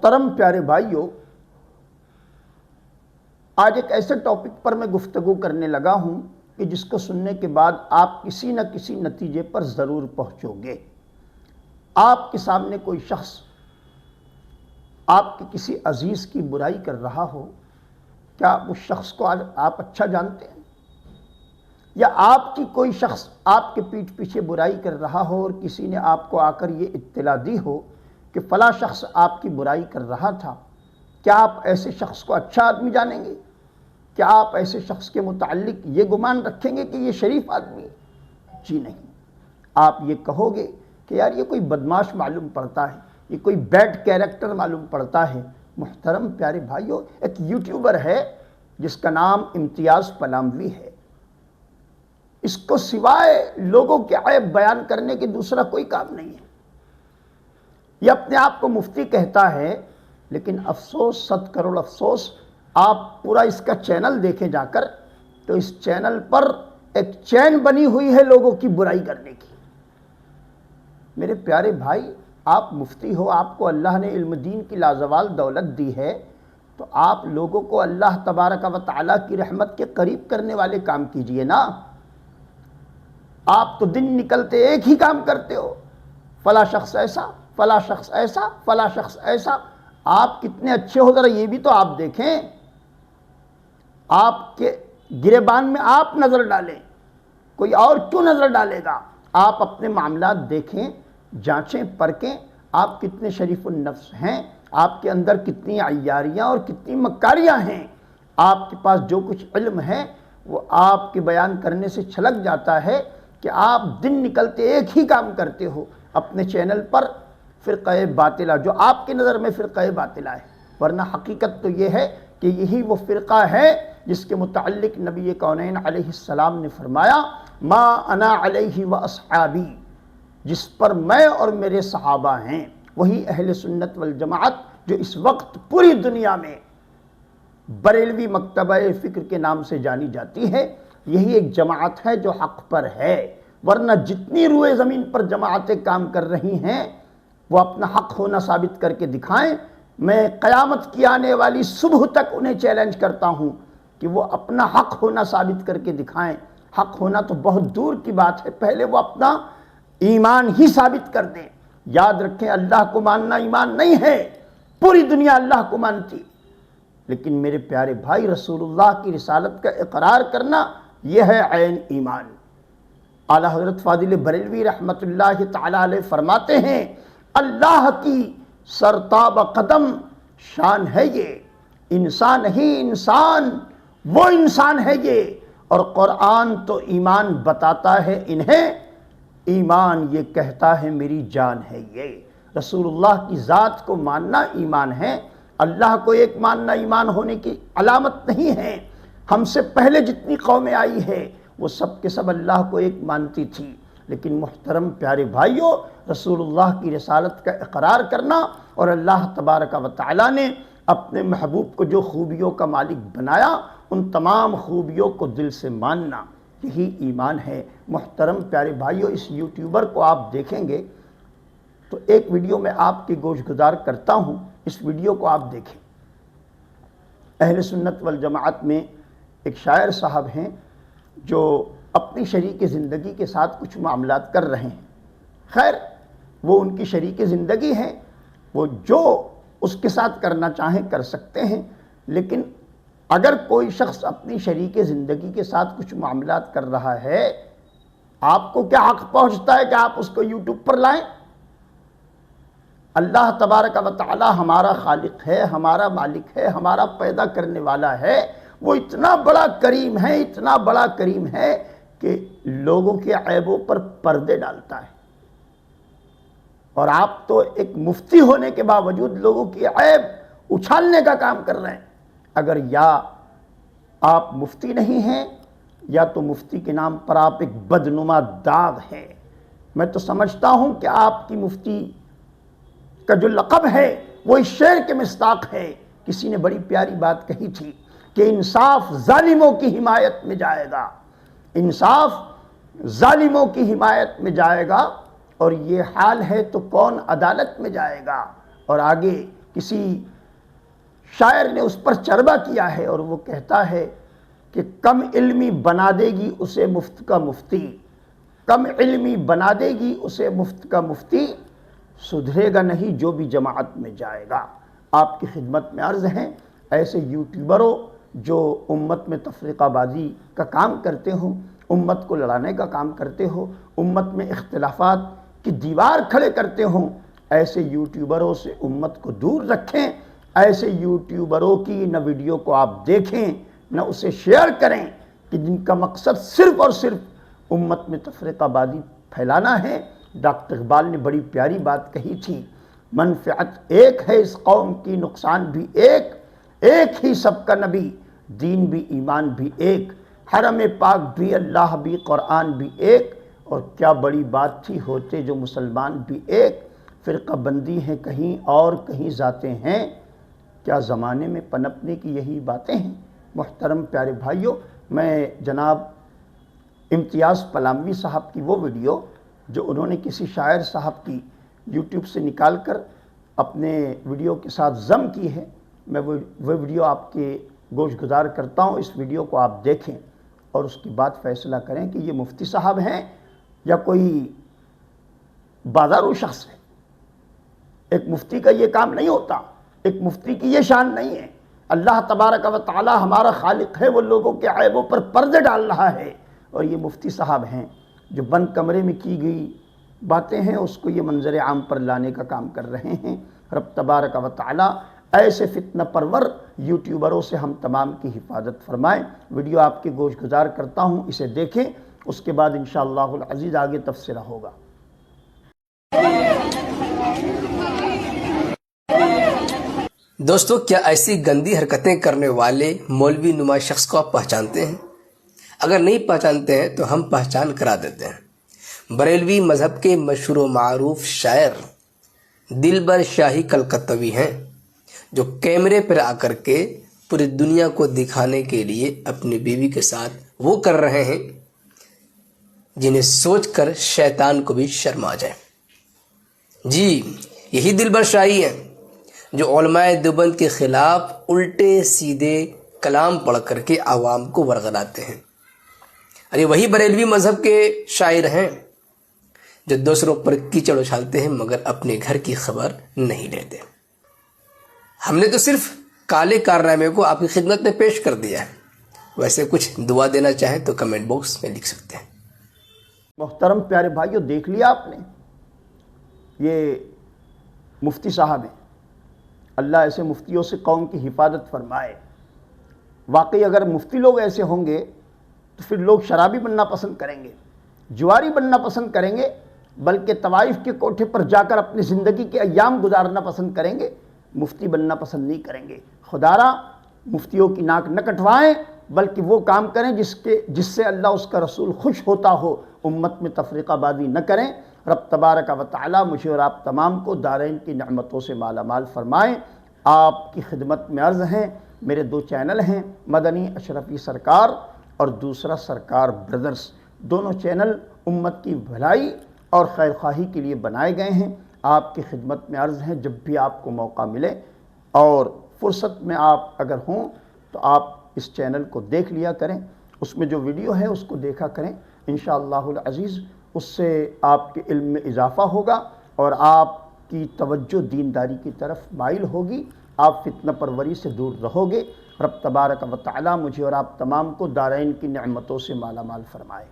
محترم پیارے بھائیوں، آج ایک ایسے ٹاپک پر میں گفتگو کرنے لگا ہوں کہ جس کو سننے کے بعد آپ کسی نہ کسی نتیجے پر ضرور پہنچو گے۔ آپ کے سامنے کوئی شخص آپ کے کسی عزیز کی برائی کر رہا ہو، کیا اس شخص کو آپ اچھا جانتے ہیں؟ یا آپ کی کوئی شخص آپ کے پیٹھ پیچھے برائی کر رہا ہو اور کسی نے آپ کو آ کر یہ اطلاع دی ہو کہ فلاں شخص آپ کی برائی کر رہا تھا، کیا آپ ایسے شخص کو اچھا آدمی جانیں گے؟ کیا آپ ایسے شخص کے متعلق یہ گمان رکھیں گے کہ یہ شریف آدمی ہے؟ جی نہیں، آپ یہ کہو گے کہ یار یہ کوئی بدماش معلوم پڑتا ہے، یہ کوئی بیڈ کیریکٹر معلوم پڑتا ہے۔ محترم پیارے بھائیوں، ایک یوٹیوبر ہے جس کا نام امتیاز پلاموی ہے، اس کو سوائے لوگوں کے عیب بیان کرنے کے دوسرا کوئی کام نہیں ہے۔ یہ اپنے آپ کو مفتی کہتا ہے، لیکن افسوس، 100 کروڑ افسوس، آپ پورا اس کا چینل دیکھیں جا کر تو اس چینل پر ایک چین بنی ہوئی ہے لوگوں کی برائی کرنے کی۔ میرے پیارے بھائی، آپ مفتی ہو، آپ کو اللہ نے علم دین کی لازوال دولت دی ہے، تو آپ لوگوں کو اللہ تبارک و تعالیٰ کی رحمت کے قریب کرنے والے کام کیجئے نا۔ آپ تو دن نکلتے ایک ہی کام کرتے ہو، فلاں شخص ایسا، فلاں شخص ایسا، فلاں شخص ایسا۔ آپ کتنے اچھے ہو، ذرا یہ بھی تو آپ دیکھیں۔ آپ کے گریبان میں آپ نظر ڈالیں، کوئی اور کیوں نظر ڈالے گا؟ آپ اپنے معاملات دیکھیں، جانچیں، پرکھیں، آپ کتنے شریف النفس ہیں، آپ کے اندر کتنی عیاریاں اور کتنی مکاریاں ہیں۔ آپ کے پاس جو کچھ علم ہے وہ آپ کے بیان کرنے سے چھلک جاتا ہے کہ آپ دن نکلتے ایک ہی کام کرتے ہو اپنے چینل پر، فرقہ باطلہ، جو آپ کی نظر میں فرقہ باطلہ ہے، ورنہ حقیقت تو یہ ہے کہ یہی وہ فرقہ ہے جس کے متعلق نبی کونین علیہ السلام نے فرمایا، ما انا علیہ و اصحابی، جس پر میں اور میرے صحابہ ہیں۔ وہی اہل سنت والجماعت جو اس وقت پوری دنیا میں بریلوی مکتبہ فکر کے نام سے جانی جاتی ہے، یہی ایک جماعت ہے جو حق پر ہے، ورنہ جتنی روئے زمین پر جماعتیں کام کر رہی ہیں وہ اپنا حق ہونا ثابت کر کے دکھائیں۔ میں قیامت کی آنے والی صبح تک انہیں چیلنج کرتا ہوں کہ وہ اپنا حق ہونا ثابت کر کے دکھائیں۔ حق ہونا تو بہت دور کی بات ہے، پہلے وہ اپنا ایمان ہی ثابت کر دیں۔ یاد رکھیں، اللہ کو ماننا ایمان نہیں ہے، پوری دنیا اللہ کو مانتی، لیکن میرے پیارے بھائی، رسول اللہ کی رسالت کا اقرار کرنا یہ ہے عین ایمان۔ اعلیٰ حضرت فاضل بریلوی رحمۃ اللہ تعالی علیہ فرماتے ہیں، اللہ کی سرتاب قدم شان ہے یہ، انسان ہی انسان، وہ انسان ہے یہ، اور قرآن تو ایمان بتاتا ہے انہیں، ایمان یہ کہتا ہے میری جان ہے یہ۔ رسول اللہ کی ذات کو ماننا ایمان ہے، اللہ کو ایک ماننا ایمان ہونے کی علامت نہیں ہے۔ ہم سے پہلے جتنی قومیں آئی ہے وہ سب کے سب اللہ کو ایک مانتی تھی، لیکن محترم پیارے بھائیوں، رسول اللہ کی رسالت کا اقرار کرنا اور اللہ تبارک و تعالیٰ نے اپنے محبوب کو جو خوبیوں کا مالک بنایا، ان تمام خوبیوں کو دل سے ماننا، یہی ایمان ہے۔ محترم پیارے بھائیوں، اس یوٹیوبر کو آپ دیکھیں گے تو ایک ویڈیو میں آپ کی گوش گزار کرتا ہوں، اس ویڈیو کو آپ دیکھیں۔ اہل سنت والجماعت میں ایک شاعر صاحب ہیں جو اپنی شریک زندگی کے ساتھ کچھ معاملات کر رہے ہیں۔ خیر، وہ ان کی شریک زندگی ہے، وہ جو اس کے ساتھ کرنا چاہیں کر سکتے ہیں، لیکن اگر کوئی شخص اپنی شریک زندگی کے ساتھ کچھ معاملات کر رہا ہے، آپ کو کیا حق پہنچتا ہے کہ آپ اس کو یوٹیوب پر لائیں؟ اللہ تبارک و تعالی ہمارا خالق ہے، ہمارا مالک ہے، ہمارا پیدا کرنے والا ہے، وہ اتنا بڑا کریم ہے، اتنا بڑا کریم ہے کہ لوگوں کے عیبوں پر پردے ڈالتا ہے، اور آپ تو ایک مفتی ہونے کے باوجود لوگوں کی عیب اچھالنے کا کام کر رہے ہیں۔ اگر یا آپ مفتی نہیں ہیں یا تو مفتی کے نام پر آپ ایک بدنما داغ ہیں۔ میں تو سمجھتا ہوں کہ آپ کی مفتی کا جو لقب ہے وہ اس شعر کے مصداق ہے۔ کسی نے بڑی پیاری بات کہی تھی کہ انصاف ظالموں کی حمایت میں جائے گا، انصاف ظالموں کی حمایت میں جائے گا، اور یہ حال ہے تو کون عدالت میں جائے گا؟ اور آگے کسی شاعر نے اس پر چربہ کیا ہے اور وہ کہتا ہے کہ کم علمی بنا دے گی اسے مفت کا مفتی، کم علمی بنا دے گی اسے مفت کا مفتی، سدھرے گا نہیں جو بھی جماعت میں جائے گا۔ آپ کی خدمت میں عرض ہیں ایسے یوٹیوبروں جو امت میں تفرقہ بازی کا کام کرتے ہوں، امت کو لڑانے کا کام کرتے ہو، امت میں اختلافات کی دیوار کھڑے کرتے ہوں، ایسے یوٹیوبروں سے امت کو دور رکھیں۔ ایسے یوٹیوبروں کی نہ ویڈیو کو آپ دیکھیں نہ اسے شیئر کریں کہ جن کا مقصد صرف اور صرف امت میں تفرقہ بازی پھیلانا ہے۔ ڈاکٹر اقبال نے بڑی پیاری بات کہی تھی، منفعت ایک ہے اس قوم کی، نقصان بھی ایک، ایک ہی سب کا نبی، دین بھی ایمان بھی ایک، حرم پاک بھی اللہ بھی قرآن بھی ایک، اور کیا بڑی بات تھی ہوتے جو مسلمان بھی ایک، فرقہ بندی ہیں کہیں اور کہیں ذاتیں ہیں، کیا زمانے میں پنپنے کی یہی باتیں ہیں۔ محترم پیارے بھائیوں، میں جناب امتیاز پلاموی صاحب کی وہ ویڈیو جو انہوں نے کسی شاعر صاحب کی یوٹیوب سے نکال کر اپنے ویڈیو کے ساتھ ضم کی ہے، میں وہ ویڈیو آپ کے گوش گزار کرتا ہوں۔ اس ویڈیو کو آپ دیکھیں اور اس کے بعد فیصلہ کریں کہ یہ مفتی صاحب ہیں یا کوئی بازارو شخص ہے۔ ایک مفتی کا یہ کام نہیں ہوتا، ایک مفتی کی یہ شان نہیں ہے۔ اللہ تبارک و تعالی ہمارا خالق ہے، وہ لوگوں کے عیبوں پر پردے ڈال رہا ہے، اور یہ مفتی صاحب ہیں جو بند کمرے میں کی گئی باتیں ہیں اس کو یہ منظر عام پر لانے کا کام کر رہے ہیں۔ رب تبارک و تعالی ایسے فتنہ پرور یوٹیوبروں سے ہم تمام کی حفاظت فرمائیں۔ ویڈیو آپ کے گوش گزار کرتا ہوں، اسے دیکھیں، اس کے بعد انشاءاللہ العزیز آگے تفسیرہ ہوگا۔ دوستو، کیا ایسی گندی حرکتیں کرنے والے مولوی نما شخص کو آپ پہچانتے ہیں؟ اگر نہیں پہچانتے ہیں تو ہم پہچان کرا دیتے ہیں۔ بریلوی مذہب کے مشہور و معروف شاعر دلبر شاہی کلکتوی ہیں، جو کیمرے پر آ کر کے پوری دنیا کو دکھانے کے لیے اپنی بیوی کے ساتھ وہ کر رہے ہیں جنہیں سوچ کر شیطان کو بھی شرم آ جائے۔ جی، یہی دلبر شاہی ہے جو علماء دیوبند کے خلاف الٹے سیدھے کلام پڑھ کر کے عوام کو ورغلاتے ہیں۔ ارے وہی بریلوی مذہب کے شاعر ہیں جو دوسروں پر کیچڑ اچھالتے ہیں مگر اپنے گھر کی خبر نہیں لیتے۔ ہم نے تو صرف کالے کارنامے کو آپ کی خدمت میں پیش کر دیا ہے، ویسے کچھ دعا دینا چاہیں تو کمنٹ باکس میں لکھ سکتے ہیں۔ محترم پیارے بھائیوں، دیکھ لیا آپ نے، یہ مفتی صاحب ہیں۔ اللہ ایسے مفتیوں سے قوم کی حفاظت فرمائے۔ واقعی اگر مفتی لوگ ایسے ہوں گے تو پھر لوگ شرابی بننا پسند کریں گے، جواری بننا پسند کریں گے، بلکہ طوائف کے کوٹھے پر جا کر اپنی زندگی کے ایام گزارنا پسند کریں گے، مفتی بننا پسند نہیں کریں گے۔ خدا را مفتیوں کی ناک نہ کٹوائیں، بلکہ وہ کام کریں جس سے اللہ اس کا رسول خوش ہوتا ہو، امت میں تفرقہ بازی نہ کریں۔ رب تبارک و تعالی مجھے اور آپ تمام کو دارین کی نعمتوں سے مالا مال فرمائیں۔ آپ کی خدمت میں عرض ہیں، میرے دو چینل ہیں، مدنی اشرفی سرکار اور دوسرا سرکار بردرز۔ دونوں چینل امت کی بھلائی اور خیر خواہی کے لیے بنائے گئے ہیں۔ آپ کی خدمت میں عرض ہیں، جب بھی آپ کو موقع ملے اور فرصت میں آپ اگر ہوں تو آپ اس چینل کو دیکھ لیا کریں، اس میں جو ویڈیو ہے اس کو دیکھا کریں، انشاءاللہ العزیز اس سے آپ کے علم میں اضافہ ہوگا اور آپ کی توجہ دینداری کی طرف مائل ہوگی، آپ فتنہ پروری سے دور رہو گے۔ رب تبارک و تعالی مجھے اور آپ تمام کو دارین کی نعمتوں سے مالا مال فرمائے۔